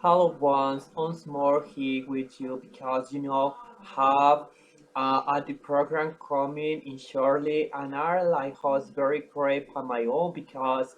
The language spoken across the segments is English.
Hello once more here with you because have the program coming in shortly and I like was very great on my own because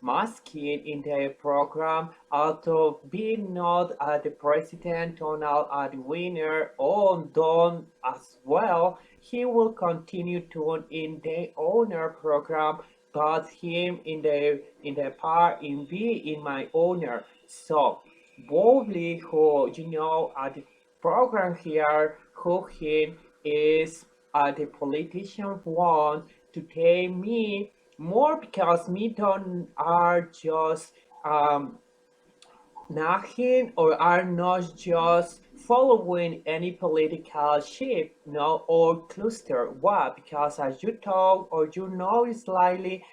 masking in the program although being not the president or not the winner or done as well he will continue to in the owner program but him in the part in be in my owner so, boldly who at the program here, who him is the politician want to take me more because me don't are just um nothing or are not just following any political shape, no, or cluster. Why? Because as you talk or you know slightly,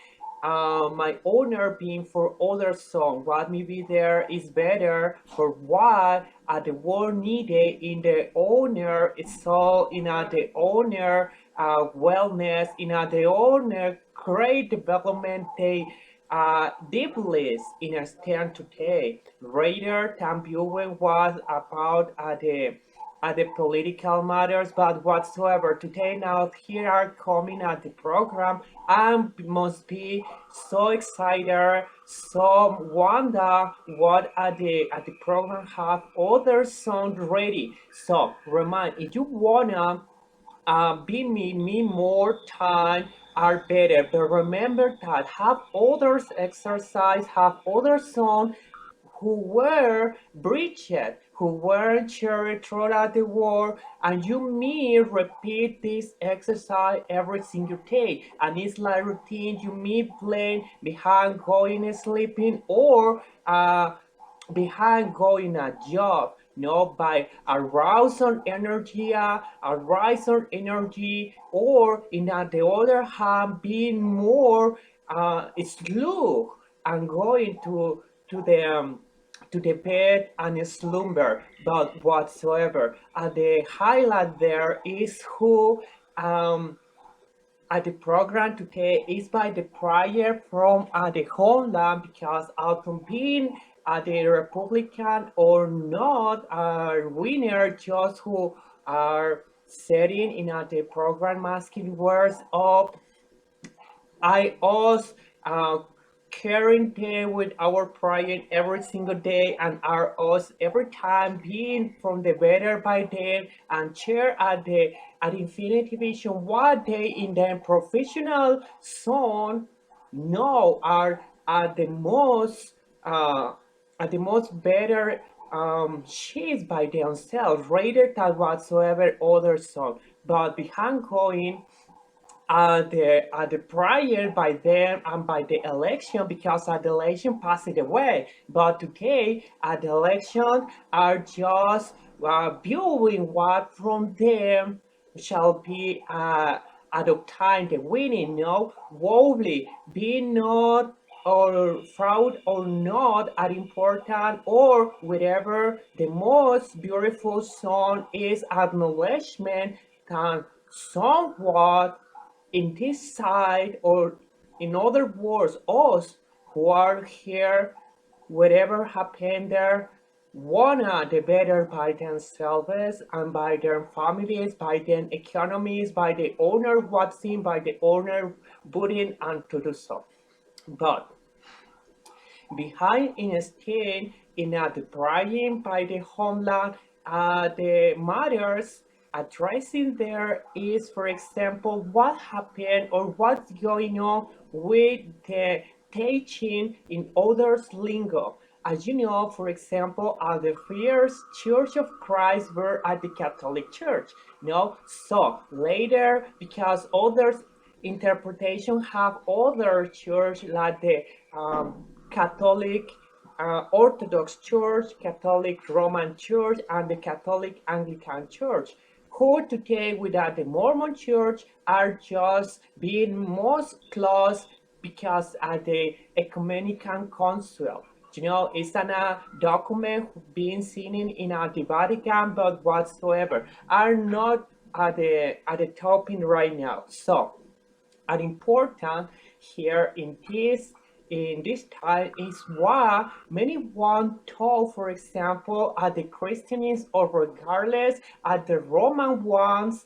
my owner being for other song, what maybe there is better for what the world needed in the owner itself, in the owner wellness, in the owner great development they deep list in a stand today. Rather than viewing was about the political matters, but whatsoever. Today now here are coming at the program and must be so excited, so wonder what at the program have other songs ready. So remind if you wanna me more time are better. But remember that have others exercise, have other son who were breached, who were shared throughout the world, and you may repeat this exercise every single day. And it's like routine you may play behind going sleeping or behind going a job, by arousal energy, arousal energy, or the other hand, being more slow and going to the bed and slumber. But whatsoever, the highlight there is who the program today is by the prayer from the homeland because after being the Republican or not winner just who are setting in the program asking words of I us carrying them with our prayer every single day and are us every time being from the better by them and share at Infinity Vision what they in their professional zone know uh, are the most better sheets by themselves rather than whatsoever other song. But behind going the prior by them and by the election because the election passed away. But today, the election are just viewing what from them shall be at the time the winning, no, wobbly, be not or fraud or not are important or whatever the most beautiful song is acknowledgement can somewhat in this side, or in other words, us who are here, whatever happened there, wanna the better by themselves and by their families, by their economies, by the owner what's in, by the owner putting and to do so. But behind instead in the trying by the homeland the matters addressing there is for example what happened or what's going on with the teaching in others lingo. As you know, for example, the first Church of Christ were at the Catholic Church. No, so later because others interpretation have other church like the Catholic Orthodox Church, Catholic Roman Church, and the Catholic Anglican Church, who today without the Mormon Church are just being most close because at the Ecumenical Council. It's a document being seen in the Vatican, but whatsoever are not at the topic right now. So, are important here in this in this time is why many want to, for example, at the Christians or regardless at the Roman ones,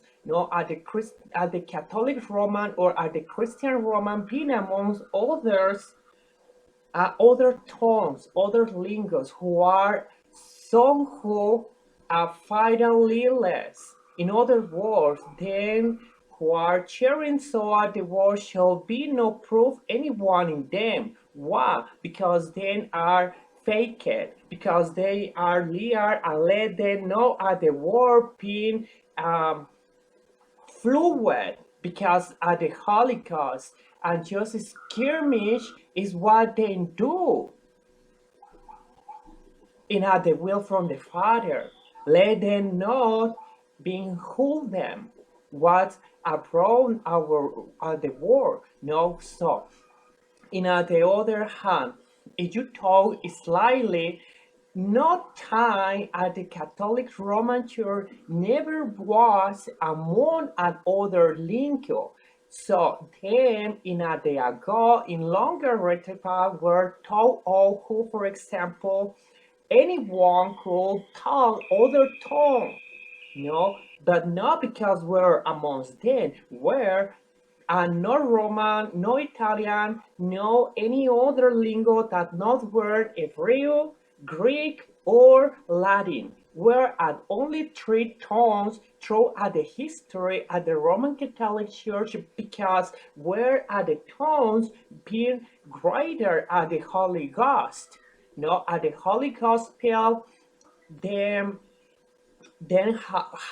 at the Catholic Roman or at the Christian Roman, being amongst others, other tongues, other lingos who are somehow finally less. In other words, then who are cheering so at the world shall be no proof anyone in them. Why? Because then are faked, because they are liar and let them know at the world being um, fluid because at the Holocaust and just skirmish is what they do in at the will from the Father. Let them not behold them what abroad our the world. No, so in the other hand, if you talk slightly, no time at the Catholic Roman Church never was among another lingua. So them in a day ago in longer retipa were taught all who, for example, anyone could talk other tongue, but not because we're amongst them, where no Roman, no Italian, no any other lingo that not were Hebrew, Greek, or Latin. Were at only three tongues throughout the history at the Roman Catholic Church because were at the tongues being greater at the Holy Ghost. No, at the Holy Gospel, them then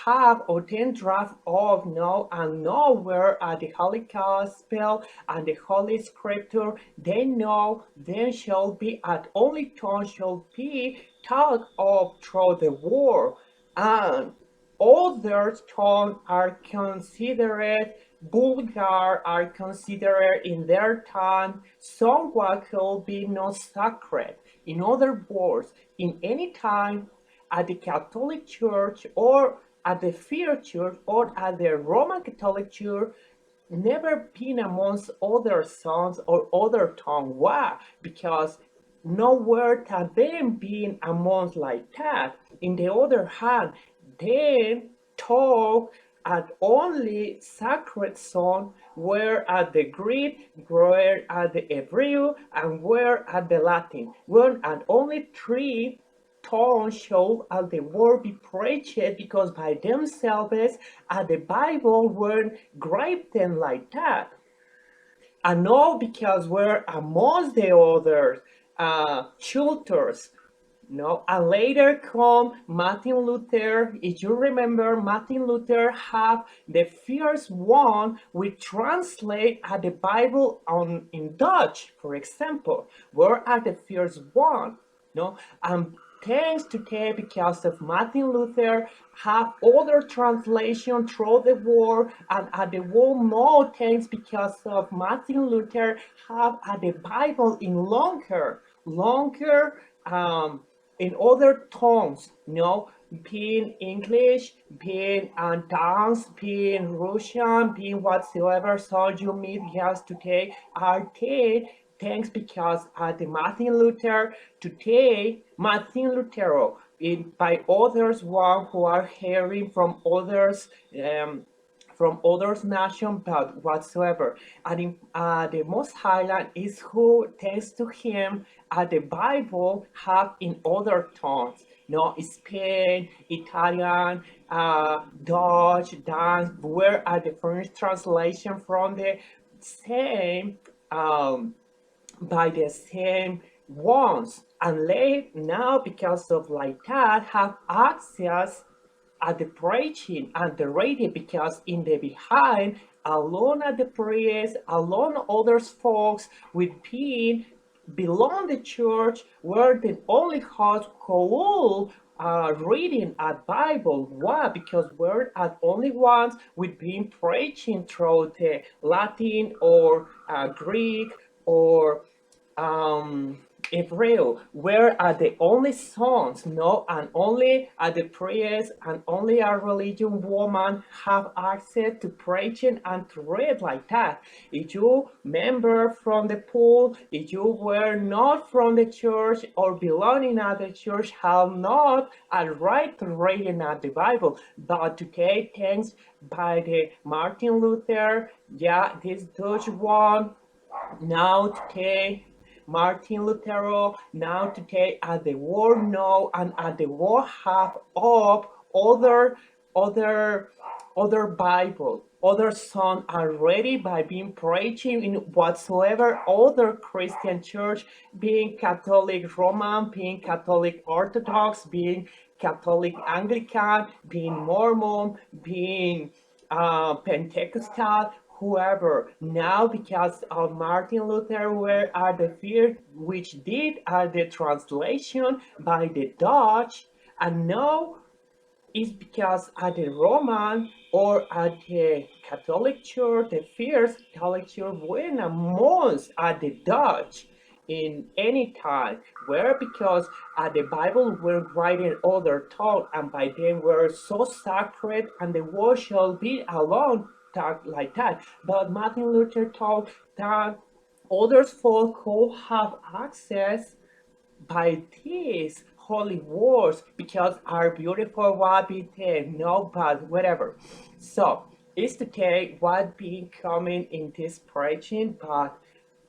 have or then draft of know and know where the Holy Gospel and the Holy Scripture they know then shall be at only tongue shall be taught of through the world and other tongues are considered vulgar are considered in their time somewhat could be not sacred. In other words, in any time at the Catholic Church or at the Fear Church or at the Roman Catholic Church never been amongst other sons or other tongue. Why? Because nowhere can them being amongst like that. In the other hand, they talk at only sacred song where at the Greek, where at the Hebrew, and where at the Latin. One and only three tongues show as the word be preached because by themselves the Bible weren't written like that. And not because we're amongst the other churches. No, and later come Martin Luther. If you remember, Martin Luther have the first one we translate the Bible on in Dutch, for example. Where are the first one? No, and thanks to that, because of Martin Luther, have other translation through the world, and at the world more thanks because of Martin Luther have the Bible in longer in other tongues, being English, being dance, being Russian, being whatsoever song you meet has today are they thanks because the Martin Luther today, Martin Lutero, by others one who are hearing from others nation, but whatsoever. And the most highlight is who, thanks to him, the Bible have in other tongues. No, Spain, Italian, Dutch, Dance, where are the French translation from the same by the same ones. And they now, because of like that, have access at the preaching and the radio because in the behind alone at the priest, alone others folks with being belong the church were the only house cool reading a Bible. Why? Because we're at only ones with being preaching through the Latin or Greek or um, Hebrew, where are the only sons, no, and only the priests and only a religion woman have access to preaching and to read like that. If you member from the pool, if you were not from the church or belonging at the church, have not a right to reading at the Bible. But today, thanks by the Martin Luther, yeah, this Dutch one, now today Martin Lutero, now today as the world know and as the world have of other other Bible, other song already by being preaching in whatsoever other Christian church, being Catholic Roman, being Catholic Orthodox, being Catholic Anglican, being Mormon, being Pentecostal, whoever. Now, because of Martin Luther, where are the fear which did the translation by the Dutch, and now is because at the Roman or at the Catholic Church, the first Catholic Church went amongst at the Dutch in any time, where because the Bible were written other tongue, and by then were so sacred, and the world shall be alone, talk like that. But Martin Luther taught that others folk could have access by these holy words because our beautiful what be there, no but whatever. So it's today what be coming in this preaching, but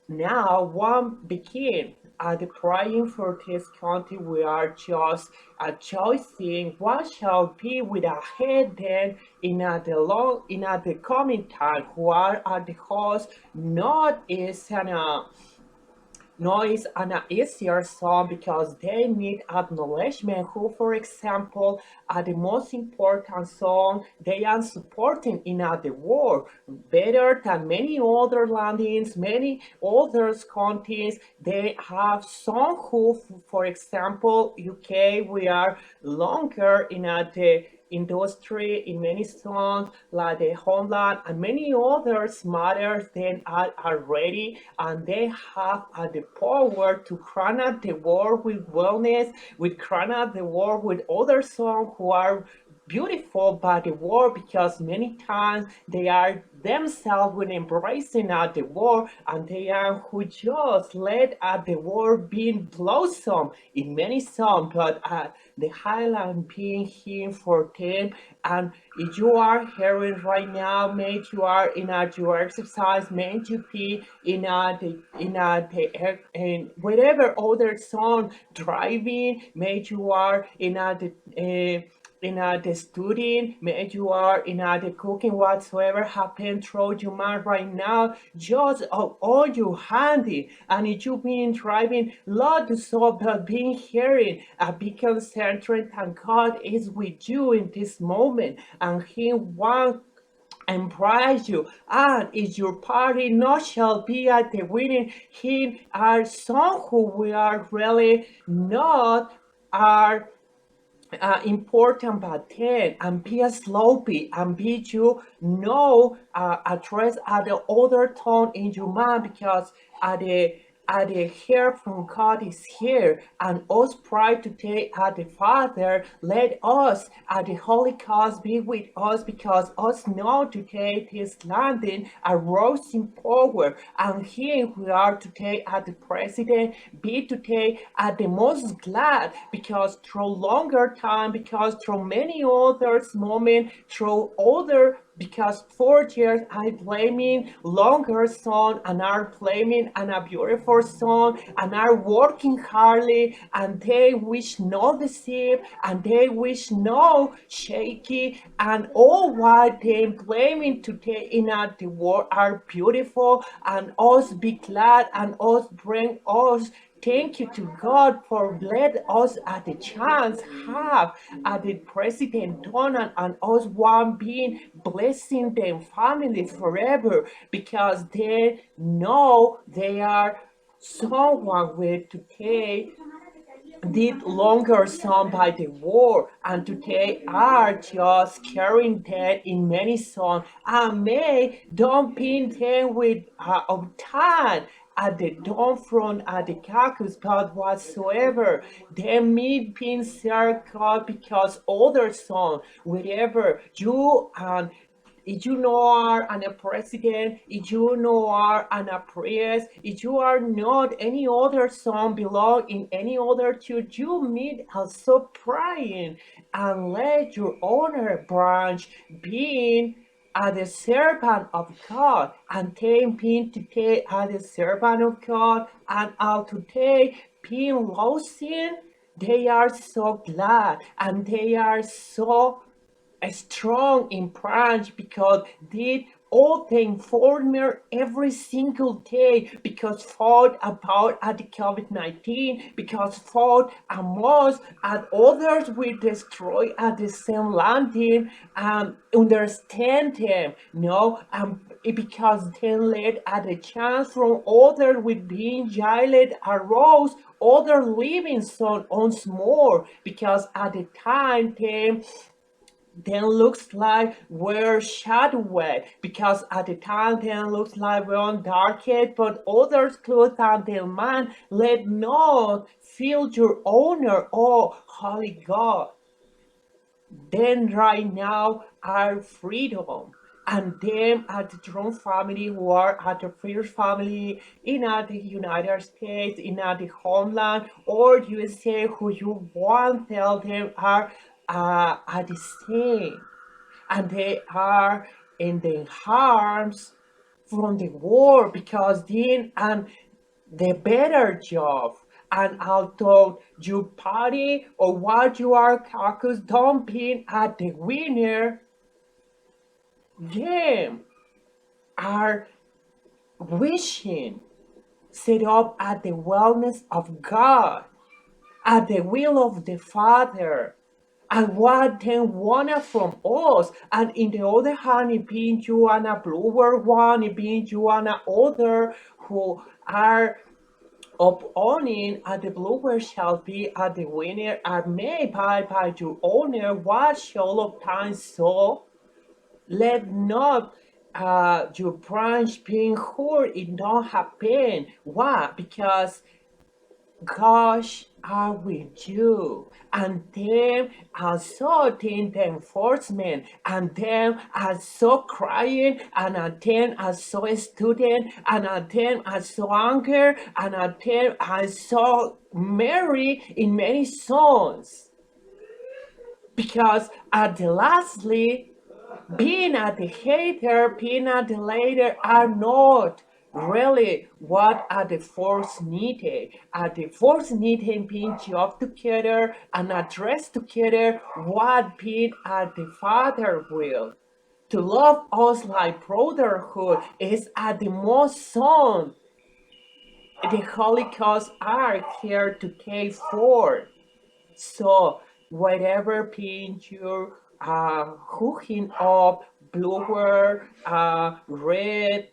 now one begin at the praying for this country. We are just choosing what shall be with our head then in the coming time. Who are at the host not is an noise and an easier song because they need acknowledgement. Who, for example, are the most important song they are supporting in the world, better than many other landings, many other countries. They have song who, for example, UK, we are longer in the industry in many songs like the Homeland and many others matters then are already, and they have the power to crown up the world with wellness, with crown up the world with other songs who are beautiful by the world because many times they are themselves with embracing at the world, and they are who just let at the world being blossom in many songs, but the highlight being here for them. And if you are hearing right now, maybe you are in your exercise, maybe you be in whatever other song driving, maybe you are the studying, maybe you are the cooking, whatsoever happen through your mind right now, just all you handy. And if you been driving, Lord, so but being hearing, be concentrated, and God is with you in this moment, and He wants embrace you, and if your party not shall be at the winning, He are some who we are really not are important, but then and be a sloppy and be you know address at the other tone in your mind because at the hair from God is here, and us pray to take at the Father, let us at the Holy Ghost be with us because us know to take this landing a rising power, and here we are today at the President, be today at the most glad because through longer time, because through many others moment, through other because 4 years I blaming longer son and are blaming and a beautiful son and are working hardly, and they wish no deceive and they wish no shaky, and all what they blaming today in the world are beautiful, and us be glad and us bring us thank you to God for let us at the chance have at the President Donald and us one being blessing them family forever because they know they are someone with today did longer song by the war, and today are just carrying that in many songs and may don't pin them with of time at the dawn front at the caucus, but whatsoever they meet being circled because other son, wherever you and if you know are an a president, if you know are an a priest, if you are not any other son belong in any other church, you meet also praying and let your honor branch being as the servant of God and then being today as the servant of God and out today being losing, they are so glad and they are so strong in branch because did all the informer every single day because fought about at the COVID-19 because fought Amos and others will destroy at the same landing understand them no because then led at a chance from other with being jailed arose other living son once more because at the time them then looks like we're shadowed because at the time then looks like we're on darked but others clothed until man let not feel your honor oh holy God then right now our freedom and them at the Trump family who are at the first family in the United States, in the homeland or USA who you want tell them are the same and they are in the harms from the war because then and the better job and although you party or what you are caucus dumping at the winner them are wishing set up at the wellness of God at the will of the Father and what they want from us. And in the other hand, it being you and a bluer one, it being you and a other who are upowning and the bluer shall be at the winner are made by your owner what shall obtain so let not your branch being hurt it don't happen why because gosh are with you and them are so in the enforcement and them are so crying and them are so student and them are so angry and them are so merry in many songs because at the lastly being at the hater, being at the later are not really what are the force needed. Are the force needed being job together and address together what being at the Father will. To love us like brotherhood is at the most son the Holy Ghost are here to take forth. So whatever paint you're hooking up, bluer, red,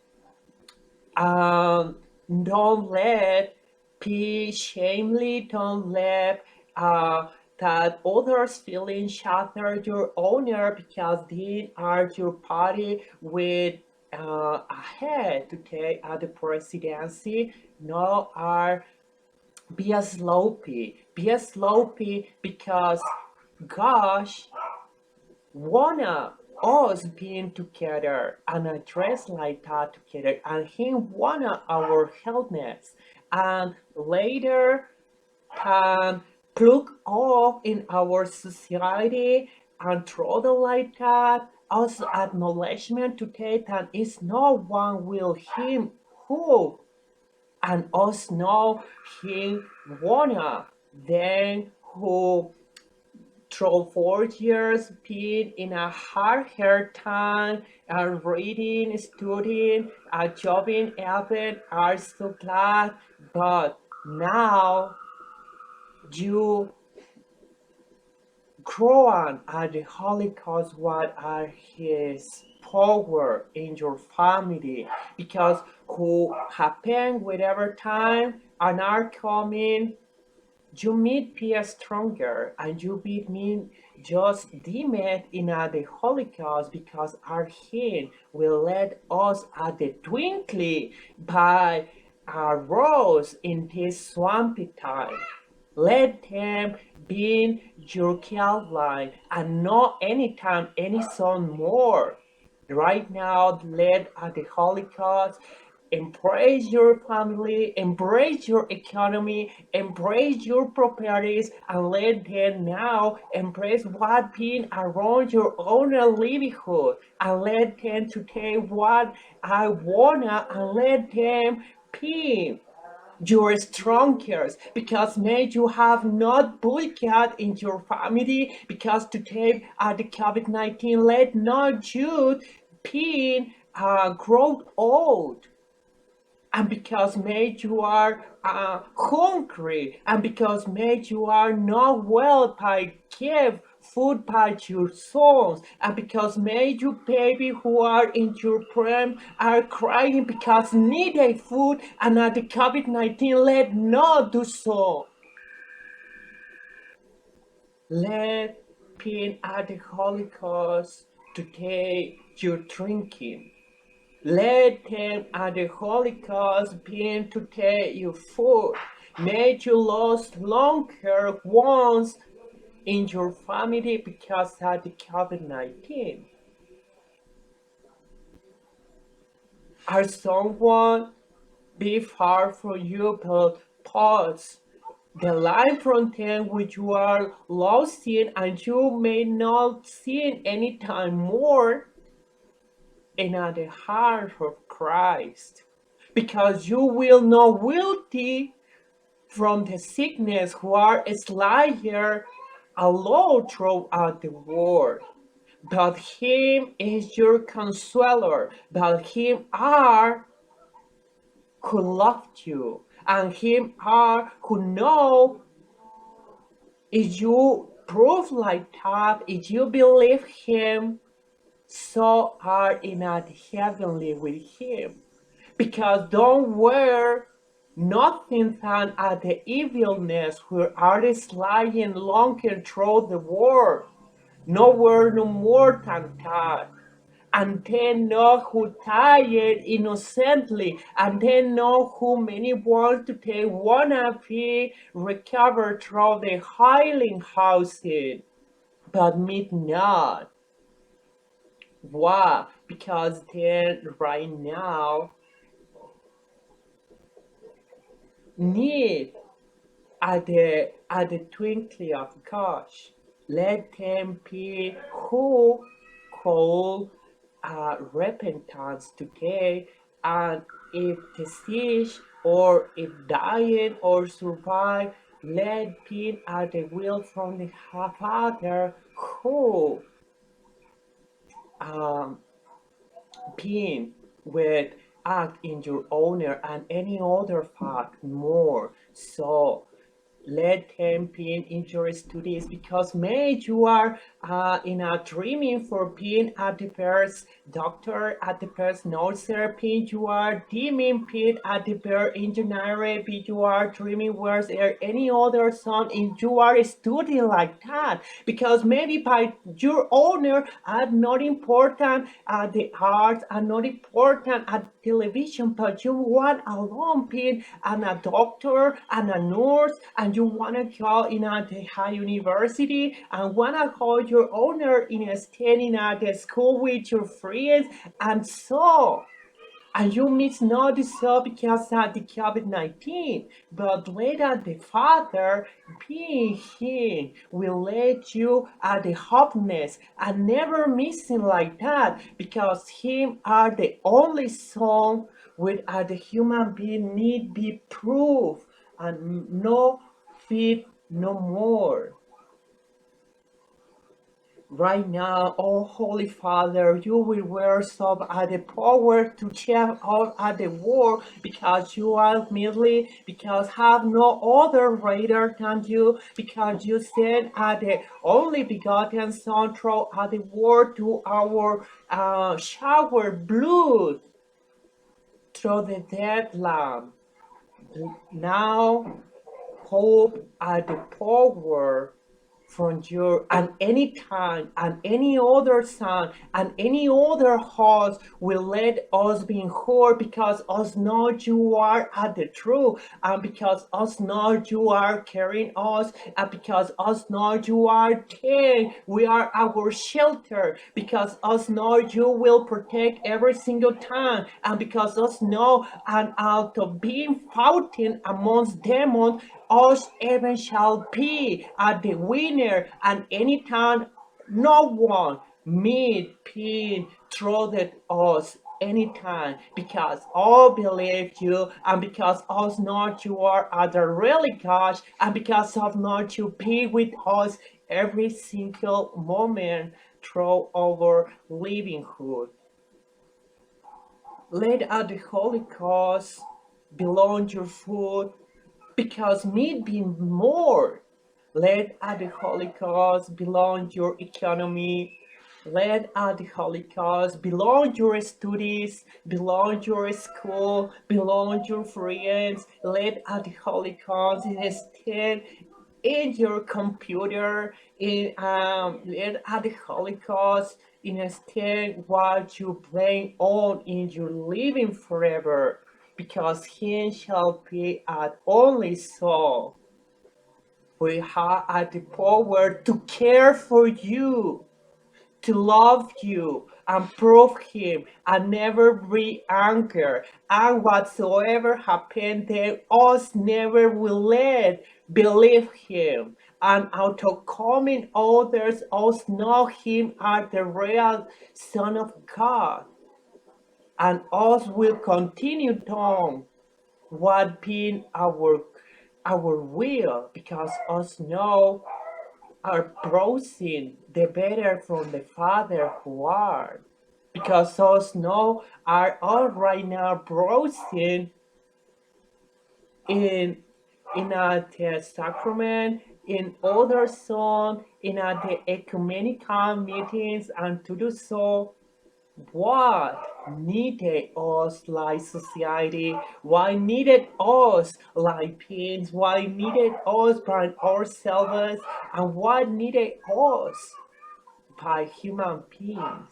um, don't let be shamefully, don't let that others feeling shatter your honor because they are your party with ahead to take the presidency. No are be a sloppy because gosh wanna us being together and address like that together and him wanna our helpness and later can plug off in our society and throw the like that also acknowledgement to take that is no one will him who and us know he wanna then who through 4 years been in a hard time reading studying jobbing even are so glad but now you growing at the Holy Ghost what are his power in your family because who happen whatever time and are coming you meet be stronger and you beat me just deemed in the Holy Ghost because our King will let us at the twinkly by arose in this swampy time. Let them be your Caroline and not anytime, any son more. Right now, let at the Holocaust embrace your family, embrace your economy, embrace your properties, and let them now embrace what being around your own livelihood, and let them to take what I wanna, and let them be your strongest because may you have not bullied in your family because to take the COVID-19 let not you being grow old and because made you are hungry and because made you are not well by give food by your sons and because made you baby who are in your prem are crying because need a food and at the COVID-19 let not do so. Let pain at the Holocaust to take your drinking. Let them at the Holocaust begin to take you food. May you lost longer ones in your family because of the COVID-19. Are someone be far from you but pause the line from them which you are lost in and you may not see any time more in the heart of Christ because you will not guilty from the sickness who are slayer alone throughout the world. But him is your consoler, but him are who loved you, and him are who know if you prove like that, if you believe him, so are in at heavenly with him. Because don't wear nothing than at the evilness where artists lying longer through the world. Nowhere no more than that. And they know who tired innocently, and they know who many want to take wanna be recovered through the healing houses, but me not. Why? Because then right now need at the twinkling of gosh. Let them be who call repentance today, and if disease or if dying or survive, let be at the will from the Father who um, being with act in your honor and any other fact more. So let him be interested to this because may you are in a dreaming for being at the first doctor at the first nurse therapy you are dreaming being at the first engineer you are dreaming where's there any other son and you are studying like that because maybe by your owner are not important the arts are not important at television but you want alone being and a doctor and a nurse and you want to go in a the high university and want to hold your honor in a standing at the school with your friends and so and you miss not so because of the COVID-19, but later the Father, being Him, will let you at the happiness and never missing like that because Him are the only Son with the human being need be proof and no feed no more. Right now, oh Holy Father, you will wear some at the power to change all at the world because you are merely because have no other greater than you because you sent at the only begotten Son through at the world to our shower blood through the dead lamb. Now hope at the power from your and any time and any other sound and any other host will let us be heard because us know you are at the truth and because us know you are carrying us and because us know you are there. We are our shelter because us know you will protect every single time and because us know and out of being fighting amongst demons us even shall be at the winner, and anytime no one meet pain through us anytime because all believe you and because us not you are at the really God and because of not you be with us every single moment through our livinghood. Let at the Holocaust belong your food because meat be more. Let at the Holocaust belong your economy. Let at the Holocaust belong your studies, belong your school, belong your friends. Let at the Holocaust instead in your computer, in let at the Holocaust instead what you blame on in your living forever because he shall be at only so. We have the power to care for you, to love you, and prove him, and never be angry. And whatsoever happened, then us never will let believe him. And out of coming others, us know him as the real Son of God. And us will continue on what being our will because us know our browsing the better from the Father who are because us know are all right now browsing in the sacrament in other song in the ecumenical meetings and to do so what needed us like society? Why needed us like beings? Why needed us by ourselves? And what needed us by human beings?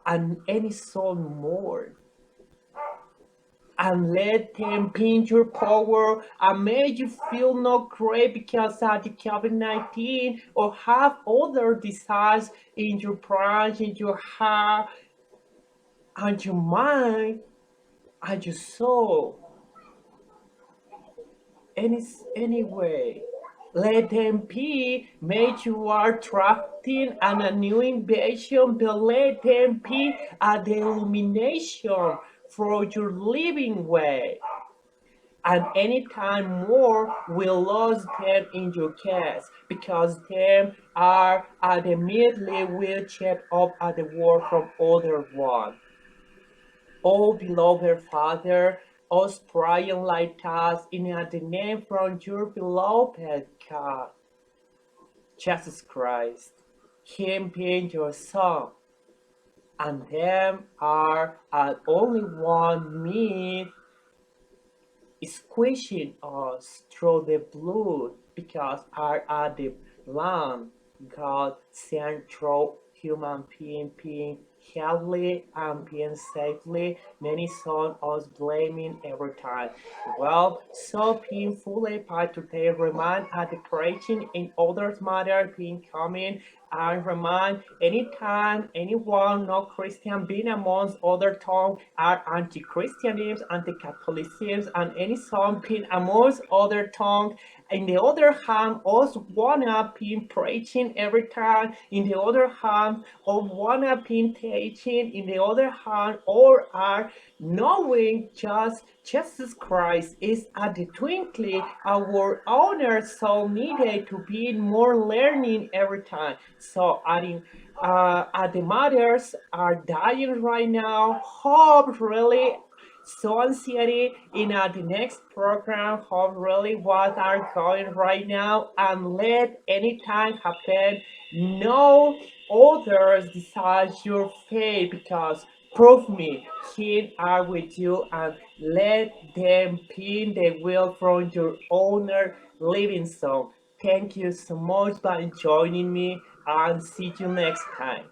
And any soul more. And let them pinch your power and make you feel not great because of the COVID-19 or have other disease in your branch, in your heart, and your mind and your soul anyway. Let them be made you are attracting and a new invasion, but let them be a the illumination for your living way. And anytime more will lose them in your case, because them are immediately will check up at the word from other one. O beloved Father, us praying like us in the name from your beloved God, Jesus Christ, Him being your Son, and them are at only one meat squishing us through the blood because are at the Lamb God sent through human being healthy and being safely. Many son us blaming every time. Well, so painfully but today remind at the preaching in others matter being coming and remind anytime anyone not Christian being amongst other tongue are anti-Christianism, anti-Catholicism, and any song being amongst other tongue. In the other hand, us wanna be preaching every time. In the other hand, or wanna be teaching. In the other hand, or are knowing just Jesus Christ is at the twinkling our honor so needed to be more learning every time. So adding the mothers are dying right now. Hope really so anxiety in the next program hope really what are going right now and let anytime happen no others decide your fate because prove me he are with you and let them pin the will from your owner living song. Thank you so much by joining me and see you next time.